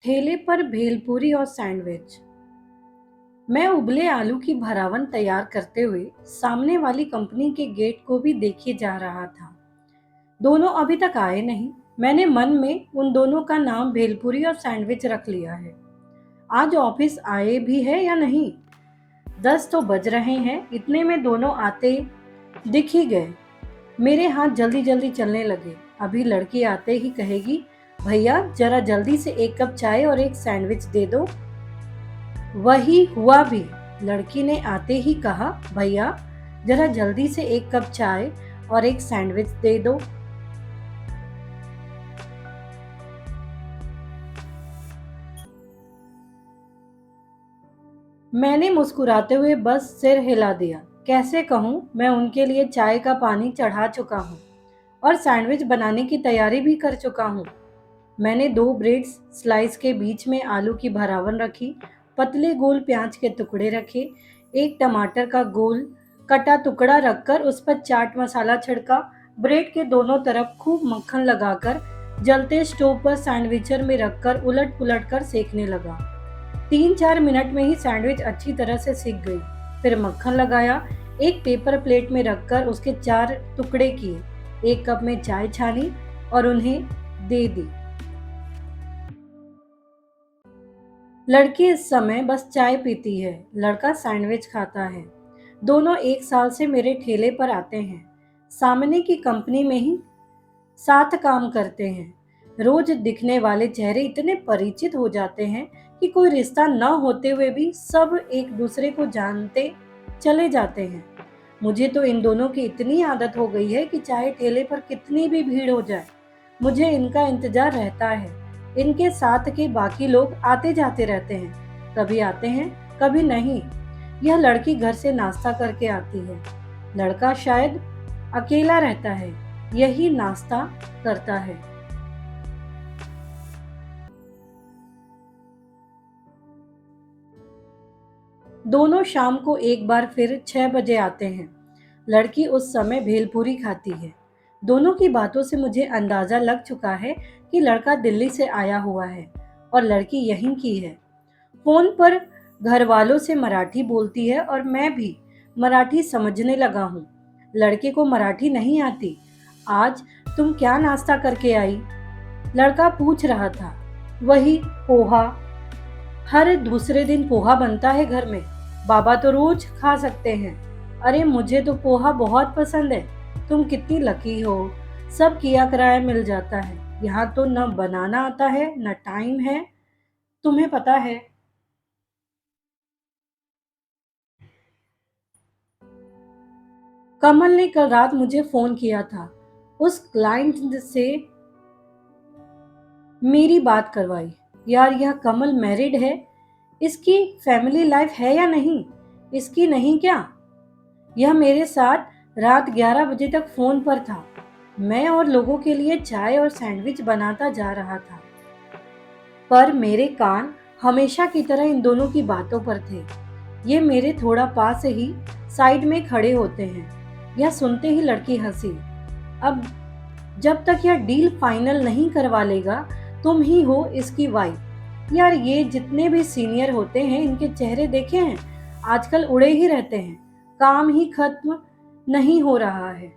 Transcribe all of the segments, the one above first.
ठेले पर भेलपूरी और सैंडविच। मैं उबले आलू की भरावन तैयार करते हुए सामने वाली कंपनी के गेट को भी देखे जा रहा था। दोनों अभी तक आए नहीं। मैंने मन में उन दोनों का नाम भेलपूरी और सैंडविच रख लिया है। आज ऑफिस आए भी है या नहीं? 10 तो बज रहे हैं। इतने में दोनों आते दिख ही गए। मेरे हाथ जल्दी जल्दी चलने लगे। अभी लड़की आते ही कहेगी, भैया जरा जल्दी से एक कप चाय और एक सैंडविच दे दो। वही हुआ भी। लड़की ने आते ही कहा, भैया जरा जल्दी से एक कप चाय और एक सैंडविच दे दो। मैंने मुस्कुराते हुए बस सिर हिला दिया। कैसे कहूँ, मैं उनके लिए चाय का पानी चढ़ा चुका हूँ और सैंडविच बनाने की तैयारी भी कर चुका हूँ। मैंने 2 ब्रेड स्लाइस के बीच में आलू की भरावन रखी, पतले गोल प्याज के टुकड़े रखे, एक टमाटर का गोल कटा टुकड़ा रखकर उस पर चाट मसाला छिड़का, ब्रेड के दोनों तरफ खूब मक्खन लगाकर जलते स्टोव पर सैंडविचर में रखकर उलट पुलट कर सेकने लगा। 3-4 मिनट में ही सैंडविच अच्छी तरह से सिक गई। फिर मक्खन लगाया, एक पेपर प्लेट में रखकर उसके 4 टुकड़े किए, एक कप में चाय छानी और उन्हें दे दी। लड़की इस समय बस चाय पीती है, लड़का सैंडविच खाता है। दोनों 1 साल से मेरे ठेले पर आते हैं। सामने की कंपनी में ही साथ काम करते हैं। रोज दिखने वाले चेहरे इतने परिचित हो जाते हैं कि कोई रिश्ता न होते हुए भी सब एक दूसरे को जानते चले जाते हैं। मुझे तो इन दोनों की इतनी आदत हो गई है कि चाहे ठेले पर कितनी भी भीड़ हो जाए, मुझे इनका इंतजार रहता है। इनके साथ के बाकी लोग आते जाते रहते हैं, कभी आते हैं कभी नहीं। यह लड़की घर से नाश्ता करके आती है, लड़का शायद अकेला रहता है, यही नाश्ता करता है। दोनों शाम को एक बार फिर 6 बजे आते हैं। लड़की उस समय भेलपूरी खाती है। दोनों की बातों से मुझे अंदाजा लग चुका है कि लड़का दिल्ली से आया हुआ है और लड़की यहीं की है। फोन पर घर वालों से मराठी बोलती है और मैं भी मराठी समझने लगा हूँ। लड़के को मराठी नहीं आती। आज तुम क्या नाश्ता करके आई? लड़का पूछ रहा था। वही पोहा। हर दूसरे दिन पोहा बनता है घर में। बाबा तो रोज खा सकते हैं। अरे मुझे तो पोहा बहुत पसंद है। तुम कितनी लकी हो, सब किया कराया मिल जाता है। यहाँ तो न बनाना आता है न टाइम है, तुम्हें पता है। कमल ने कल रात मुझे फोन किया था। उस क्लाइंट से मेरी बात करवाई। यार यह कमल मैरिड है? इसकी फैमिली लाइफ है या नहीं? इसकी नहीं क्या? यह मेरे साथ रात 11 बजे तक फोन पर था। मैं और लोगों के लिए चाय और सैंडविच बनाता जा रहा था, पर मेरे कान हमेशा की तरह इन दोनों की बातों पर थे। ये मेरे थोड़ा पास ही साइड में खड़े होते हैं। यह सुनते ही लड़की हंसी। अब जब तक यह डील फाइनल नहीं करवा लेगा, तुम ही हो इसकी वाइफ। यार ये जितने भी सीनियर होते हैं, इनके चेहरे देखे हैं, आजकल उड़े ही रहते हैं, काम ही खत्म नहीं हो रहा है।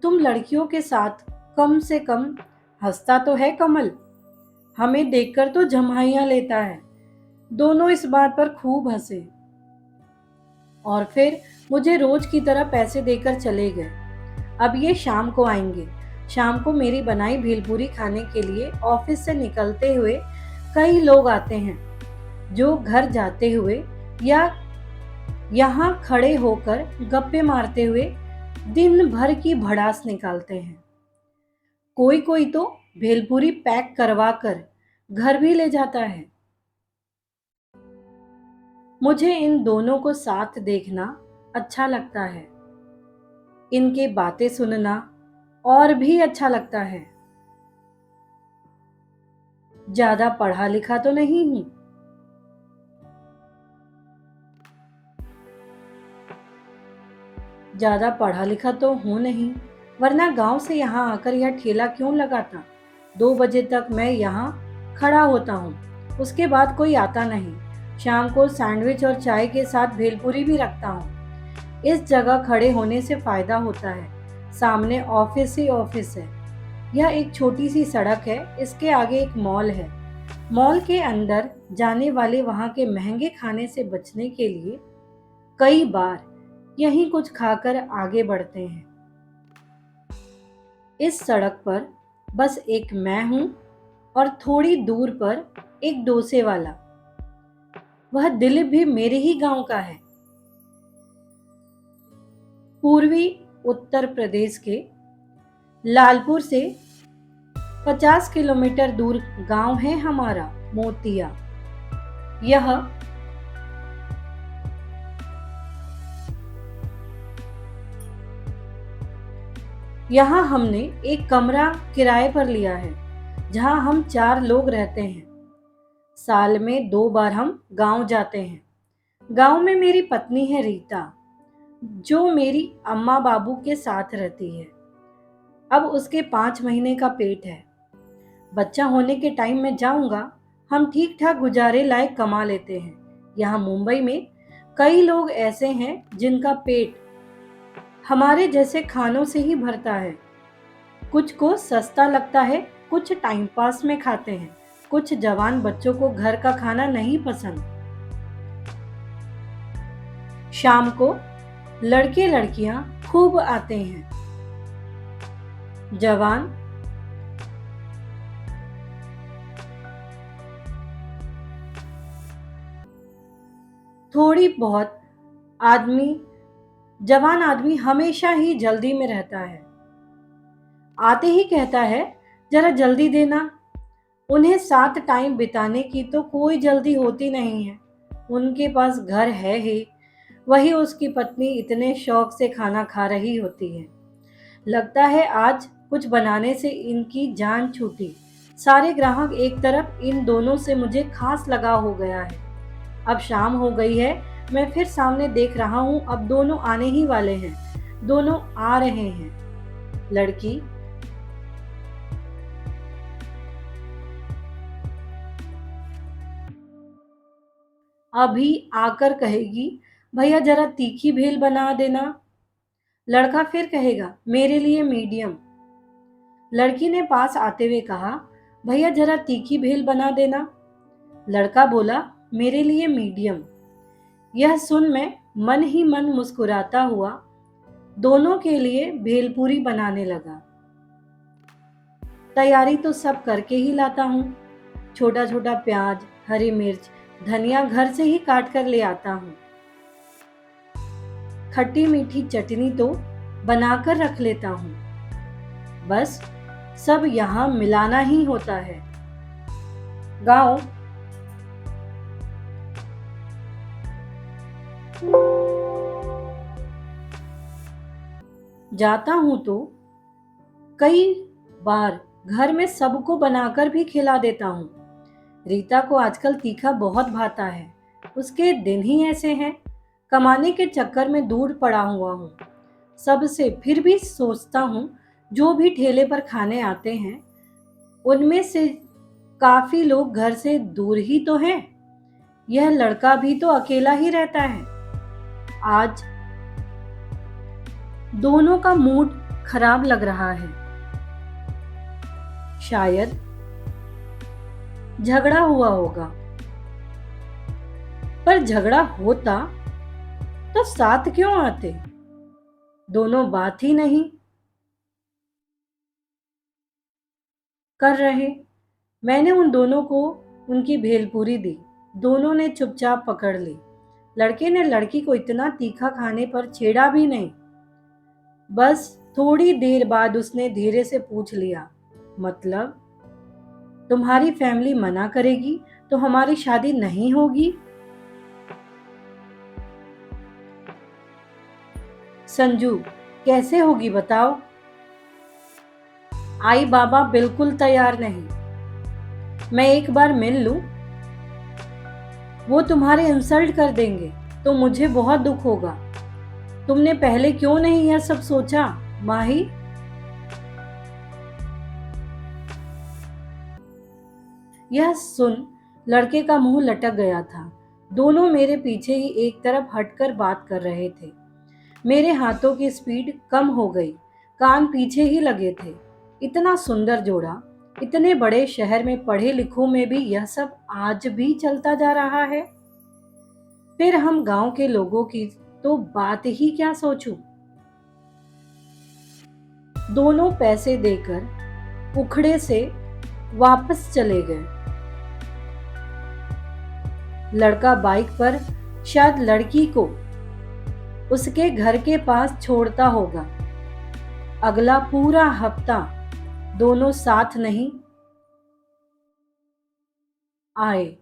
तुम लड़कियों के साथ कम से कम हंसता तो है कमल। हमें देखकर तो जम्हाइयां लेता है। दोनों इस बात पर खूब हंसे और फिर मुझे रोज की तरह पैसे देकर चले गए। अब ये शाम को आएंगे। शाम को मेरी बनाई भेलपूरी खाने के लिए ऑफिस से निकलते हुए कई लोग आते हैं, जो घर जाते हुए या यहाँ खड़े होकर गप्पे मारते हुए दिन भर की भड़ास निकालते हैं। कोई कोई तो भेलपूरी पैक करवा कर घर भी ले जाता है। मुझे इन दोनों को साथ देखना अच्छा लगता है। इनके बातें सुनना और भी अच्छा लगता है। ज्यादा पढ़ा लिखा तो नहीं हूं। ज़्यादा पढ़ा लिखा तो हूँ नहीं, वरना गांव से यहाँ आकर यह ठेला क्यों लगाता। 2 बजे तक मैं यहाँ खड़ा होता हूँ, उसके बाद कोई आता नहीं। शाम को सैंडविच और चाय के साथ भेलपूरी भी रखता हूँ। इस जगह खड़े होने से फायदा होता है, सामने ऑफिस ही ऑफिस है। यह एक छोटी सी सड़क है, इसके आगे एक मॉल है। मॉल के अंदर जाने वाले वहाँ के महंगे खाने से बचने के लिए कई बार यहीं कुछ खाकर आगे बढ़ते हैं। इस सड़क पर बस एक मैं हूँ और थोड़ी दूर पर एक डोसे वाला। वह दिलीप भी मेरे ही गांव का है। पूर्वी उत्तर प्रदेश के लालपुर से 50 किलोमीटर दूर गांव है हमारा मोतिया। यह यहाँ हमने एक कमरा किराए पर लिया है, जहाँ हम 4 लोग रहते हैं। साल में 2 बार हम गांव जाते हैं। गांव में मेरी पत्नी है रीता, जो मेरी अम्मा बाबू के साथ रहती है। अब उसके 5 महीने का पेट है। बच्चा होने के टाइम में जाऊंगा, हम ठीक ठाक गुजारे लायक कमा लेते हैं। यहाँ मुंबई में कई लोग ऐसे हैं जिनका पेट हमारे जैसे खानों से ही भरता है। कुछ को सस्ता लगता है, कुछ टाइम पास में खाते हैं, कुछ जवान बच्चों को घर का खाना नहीं पसंद। शाम को लड़के लड़कियां खूब आते हैं। जवान थोड़ी बहुत आदमी जवान आदमी हमेशा ही जल्दी में रहता है। आते ही कहता है, जरा जल्दी देना। उन्हें साथ टाइम बिताने की तो कोई जल्दी होती नहीं है। उनके पास घर है ही, वही उसकी पत्नी इतने शौक से खाना खा रही होती है। लगता है आज कुछ बनाने से इनकी जान छूटी। सारे ग्राहक एक तरफ, इन दोनों से मुझे खास लगाव हो गया है। अब शाम हो गई है, मैं फिर सामने देख रहा हूँ, अब दोनों आने ही वाले हैं। दोनों आ रहे हैं। लड़की अभी आकर कहेगी, भैया जरा तीखी भेल बना देना। लड़का फिर कहेगा, मेरे लिए मीडियम। लड़की ने पास आते हुए कहा, भैया जरा तीखी भेल बना देना। लड़का बोला, मेरे लिए मीडियम। यह सुन मैं मन ही मन मुस्कुराता हुआ दोनों के लिए भेलपूरी बनाने लगा। तैयारी तो सब करके ही लाता हूँ। छोटा छोटा प्याज, हरी मिर्च, धनिया घर से ही काट कर ले आता हूँ। खट्टी मीठी चटनी तो बनाकर रख लेता हूँ। बस सब यहाँ मिलाना ही होता है। गांव जाता हूँ तो कई बार घर में सबको बनाकर भी खिला देता हूँ। रीता को आजकल तीखा बहुत भाता है। उसके दिन ही ऐसे हैं। कमाने के चक्कर में दूर पड़ा हुआ हूँ सबसे। फिर भी सोचता हूँ, जो भी ठेले पर खाने आते हैं उनमें से काफी लोग घर से दूर ही तो हैं। यह लड़का भी तो अकेला ही रहता है। आज दोनों का मूड खराब लग रहा है। शायद झगड़ा हुआ होगा। पर झगड़ा होता तो साथ क्यों आते? दोनों बात ही नहीं कर रहे। मैंने उन दोनों को उनकी भेलपूरी दी। दोनों ने चुपचाप पकड़ ली। लड़के ने लड़की को इतना तीखा खाने पर छेड़ा भी नहीं। बस थोड़ी देर बाद उसने धीरे से पूछ लिया, मतलब तुम्हारी फैमिली मना करेगी तो हमारी शादी नहीं होगी? संजू, कैसे होगी बताओ? आई बाबा बिल्कुल तैयार नहीं। मैं एक बार मिल लूं, वो तुम्हारे इंसल्ट कर देंगे तो मुझे बहुत दुख होगा। तुमने पहले क्यों नहीं यह सब सोचा, माही? यह सुन लड़के का मुंह लटक गया था। दोनों मेरे पीछे ही एक तरफ हटकर बात कर रहे थे। मेरे हाथों की स्पीड कम हो गई, कान पीछे ही लगे थे। इतना सुंदर जोड़ा, इतने बड़े शहर में पढ़े लिखों में भी यह सब आज भी चलता जा रहा है। फिर हम गांव के लोगों की तो बात ही क्या सोचूं। दोनों पैसे देकर उखड़े से वापस चले गए। लड़का बाइक पर शायद लड़की को उसके घर के पास छोड़ता होगा। अगला पूरा हफ्ता दोनों साथ नहीं आए।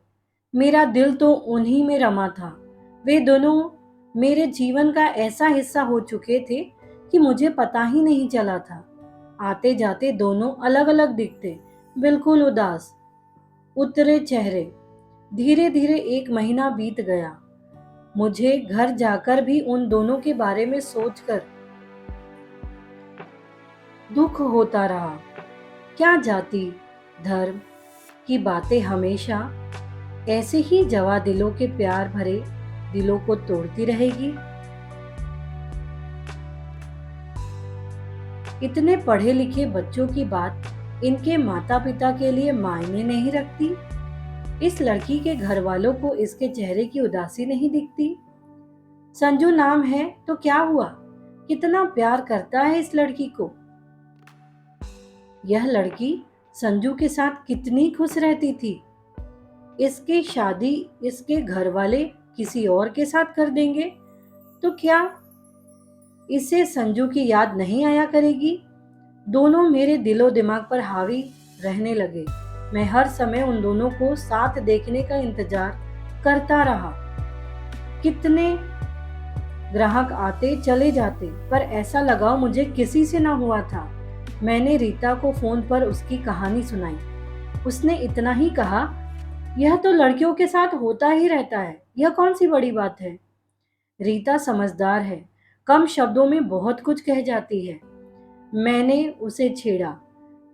मेरा दिल तो उन्हीं में रमा था। वे दोनों मेरे जीवन का ऐसा हिस्सा हो चुके थे कि मुझे पता ही नहीं चला था। आते जाते दोनों अलग अलग दिखते, बिल्कुल उदास, उतरे चेहरे। धीरे धीरे एक महीना बीत गया। मुझे घर जाकर भी उन दोनों के बारे में सोचकर दुख होता रहा। क्या जाति धर्म की बातें हमेशा ऐसे ही जवा दिलों के प्यार भरे दिलों को तोड़ती रहेगी? इतने पढ़े लिखे बच्चों की बात इनके माता पिता के लिए मायने नहीं रखती? इस लड़की के घर वालों को इसके चेहरे की उदासी नहीं दिखती? संजू नाम है तो क्या हुआ? कितना प्यार करता है इस लड़की को। यह लड़की संजू के साथ कितनी खुश रहती थी। इसकी शादी इसके घर वाले किसी और के साथ कर देंगे तो क्या इसे संजू की याद नहीं आया करेगी? दोनों मेरे दिलो दिमाग पर हावी रहने लगे। मैं हर समय उन दोनों को साथ देखने का इंतजार करता रहा। कितने ग्राहक आते चले जाते, पर ऐसा लगाव मुझे किसी से ना हुआ था। मैंने रीता को फोन पर उसकी कहानी सुनाई। उसने इतना ही कहा, यह तो लड़कियों के साथ होता ही रहता है, यह कौन सी बड़ी बात है। रीता समझदार है, कम शब्दों में बहुत कुछ कह जाती है। मैंने उसे छेड़ा,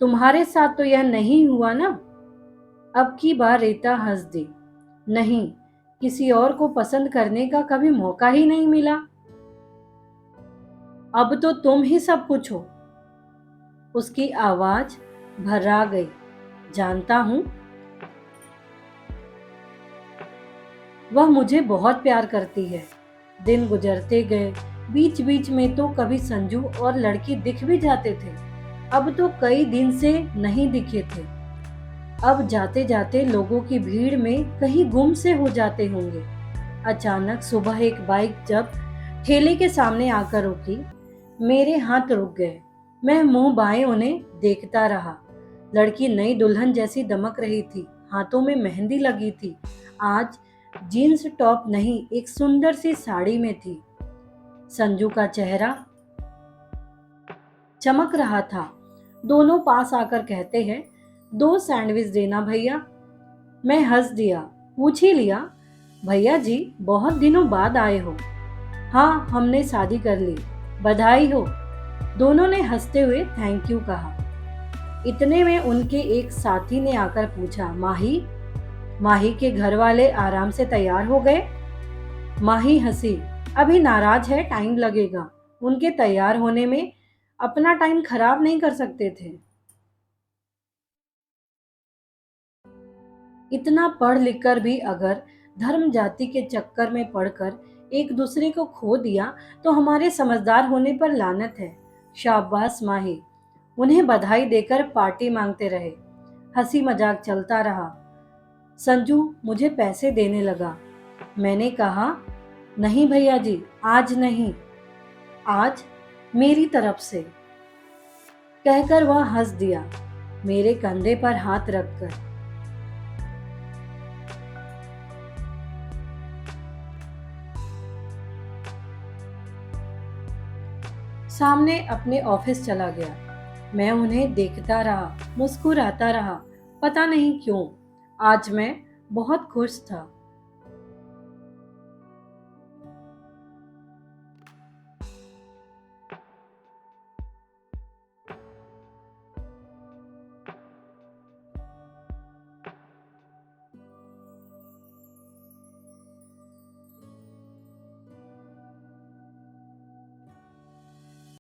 तुम्हारे साथ तो यह नहीं हुआ ना? अब की बार रीता हंस दी। नहीं, किसी और को पसंद करने का कभी मौका ही नहीं मिला। अब तो तुम ही सब कुछ हो। उसकी आवाज भर्रा गई। जानता हूं, वह मुझे बहुत प्यार करती है। दिन गुजरते गए, बीच बीच में तो कभी संजू और लड़की दिख भी जाते थे। अब तो कई दिन से नहीं दिखे थे। अब जाते जाते लोगों की भीड़ में कहीं गुम से हो जाते होंगे। अचानक सुबह एक बाइक जब ठेले के सामने आकर रुकी, मेरे हाथ रुक गए। मैं मुंह बाएं उन्हें देखता रहा। लड़की नई दुल्हन जैसी दमक रही थी, हाथों में मेहंदी लगी थी। आज जीन्स टॉप नहीं, एक सुंदर सी साड़ी में थी। संजू का चेहरा चमक रहा था। दोनों पास आकर कहते हैं, 2 सैंडविच देना भैया। मैं हंस दिया, पूछ ही लिया, भैया जी बहुत दिनों बाद आए हो। हाँ, हमने शादी कर ली, बधाई हो। दोनों ने हंसते हुए थैंक यू कहा। इतने में उनके एक साथी ने आकर पूछा, माही, माही के घर वाले आराम से तैयार हो गए? माही हंसी, अभी नाराज है, टाइम लगेगा। उनके तैयार होने में अपना टाइम खराब नहीं कर सकते थे। इतना पढ़ लिख कर भी अगर धर्म जाति के चक्कर में पड़कर एक दूसरे को खो दिया तो हमारे समझदार होने पर लानत है। शाबाश माही। उन्हें बधाई देकर पार्टी मांगते रहे। हंसी मजाक चलता रहा। संजू मुझे पैसे देने लगा। मैंने कहा, नहीं भैया जी, आज नहीं, आज मेरी तरफ से, कहकर वह हंस दिया, मेरे कंधे पर हाथ रखकर। सामने अपने ऑफिस चला गया। मैं उन्हें देखता रहा, मुस्कुराता रहा। पता नहीं क्यों आज मैं बहुत खुश था।